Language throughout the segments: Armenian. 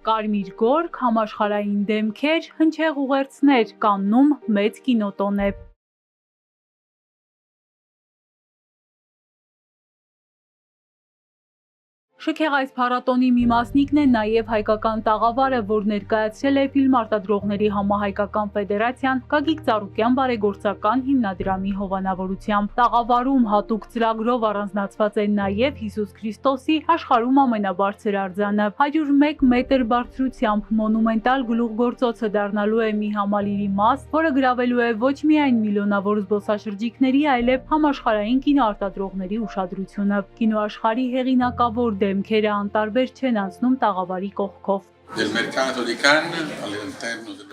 Կարմիր գորգ, համաշխարհային դեմքեր, հնչեղ ուղերձներ, Կաննում մեծ կինոտոն է։ Շքեղ այս փառատոնի մի մասնիկն է նաև հայկական տաղավարը, որ ներկայացրել է ֆիլմարտադրողների համահայկական ֆեդերացիան Գագիկ Ծառուկյան բարեգործական հիմնադրամի հովանավորությամբ։ Տաղավարում հատուկ ծրագրով առանձնացված է նաև Հիսուս Քրիստոսի աշխարհում ամենաբարձր արձանը։ 101 մետր բարձրությամբ մոնումենտալ գլուխգործոցը դառնալու է մի համալիրի մաս, որը գրավելու է ոչ միայն միլիոնավոր զբոսաշրջիկների, այլև համաշխարհային կինոարտադրողների ուշադրությունը։ Կինոաշխարհի հեղինակավոր դեմքերը անտարբեր չեն անցնում տաղավարի կողքով։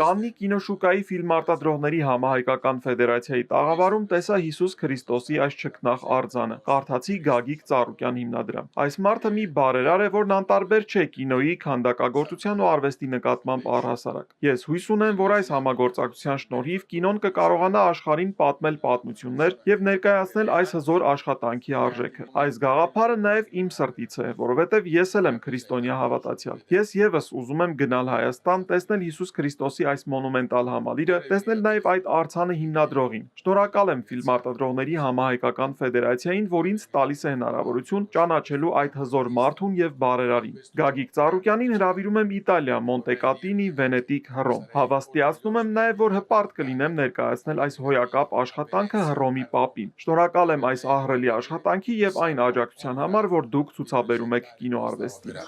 Կաննի կինոշուկայի ֆիլմարտադրողների համահայկական ֆեդերացիայի տաղավարում տեսա Հիսուս Քրիստոսի այս չքնաղ արձանը, կարդացի Գագիկ Ծառուկյան հիմնադրամ։ Այս մարդը մի բարերար է, որն անտարբեր չէ կինոյի, քանդակագործության ու արվեստի նկատմամբ առհասարակ։ Ես հույս ունեմ, որ այս համագործակցության շնորհիվ կինոն կկարողանա աշխարհին պատմել պատմություններ եւ ներկայացնել այս հզոր աշխատանքի արժեքը։ Այս գաղափարը նաեւ իմ սրտից է, որովհետեւ ես էլ եմ քրիստոնյա հավատացյալ։ Ես եւս ուզում եմ գնալ Հայաստան, տեսնել Հիսուս Քրիստոսի այս մոնումենտալ համալիրը, տեսնել նաև այդ արձանը հիմնադրողին։ Շնորհակալ եմ ֆիլմարտադրողների համահայկական ֆեդերացիային, որ ինձ տալիս է հնարավորություն ճանաչելու այդ հզոր մարդուն եւ բարերարին։ Գագիկ Ծառուկյանին հրավիրում եմ Իտալիա, Մոնտեկատինի, Վենետիկ, Հռոմ։ Հավաստիացնում եմ նաև, որ հպարտ կլինեմ ներկայացնել այս հոյակապ աշխատանքը Հռոմի Պապին։ Շնորհակալ եմ այս ահռելի աշխատանքի եւ այն աջակցության համար, որ դուք ցուցաբերում եք կինոարվեստին։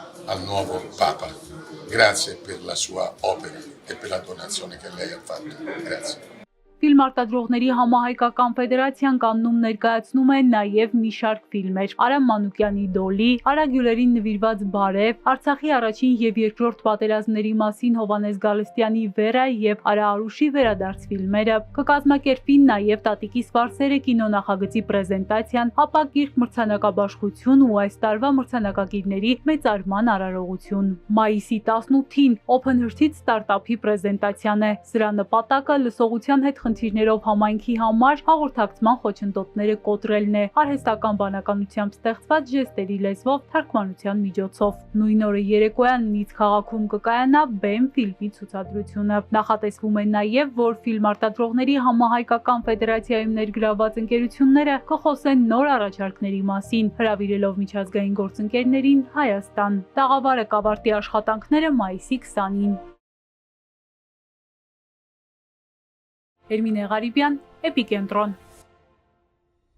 Grazie per la sua opera e per la donazione che lei ha fatto. Grazie. Ֆիլմարտադրողների համահայկական ֆեդերացիան Կաննում ներկայացնում է նաև մի շարք ֆիլմեր՝ Արամ Մանուկյանի Դոլի, Արա Գյուլերին նվիրված Բարև, Արցախի առաջին եւ երկրորդ պատերազմների մասին Հովհաննես Գալստյանի Վերա եւ Արա Արուշի Վերադարձ ֆիլմերը։ Կկազմակերպվի նաև Տատիկի սպարսերը կինոնախագծի պրեզենտացիան, ապա Կիրք մրցանակաբաշխություն ու այս տարվա մրցանակակիրների մեծարման արարողություն։ Մայիսի 18-ին Open Heart-ից ստարտափի պրեզենտացիան է։ Սրա նպատակը լսողության հետ խնդիրներով համայնքի համար հաղորդակցման խոչընդոտները կոտրելն է արհեստական բանականությամբ ստեղծված ժեստերի լեզվով թարգմանության միջոցով։ Նույն օրը երեկոյան Նից քաղաքում կկայանա Բեմ ֆիլմի ցուցադրությունը։ Նախատեսվում է նաև, որ ֆիլմարտադրողների համահայկական ֆեդերացիայում ներգրավված ընկերությունները կխոսեն նոր առաջարկների մասին, հրավիրելով միջազգային գործընկերներին Հայաստան։ Տաղավարը կավարտի աշխատանքները մայիսի 20-ին։ Էրմինե Ղարիբյան, Էպիկենտրոն։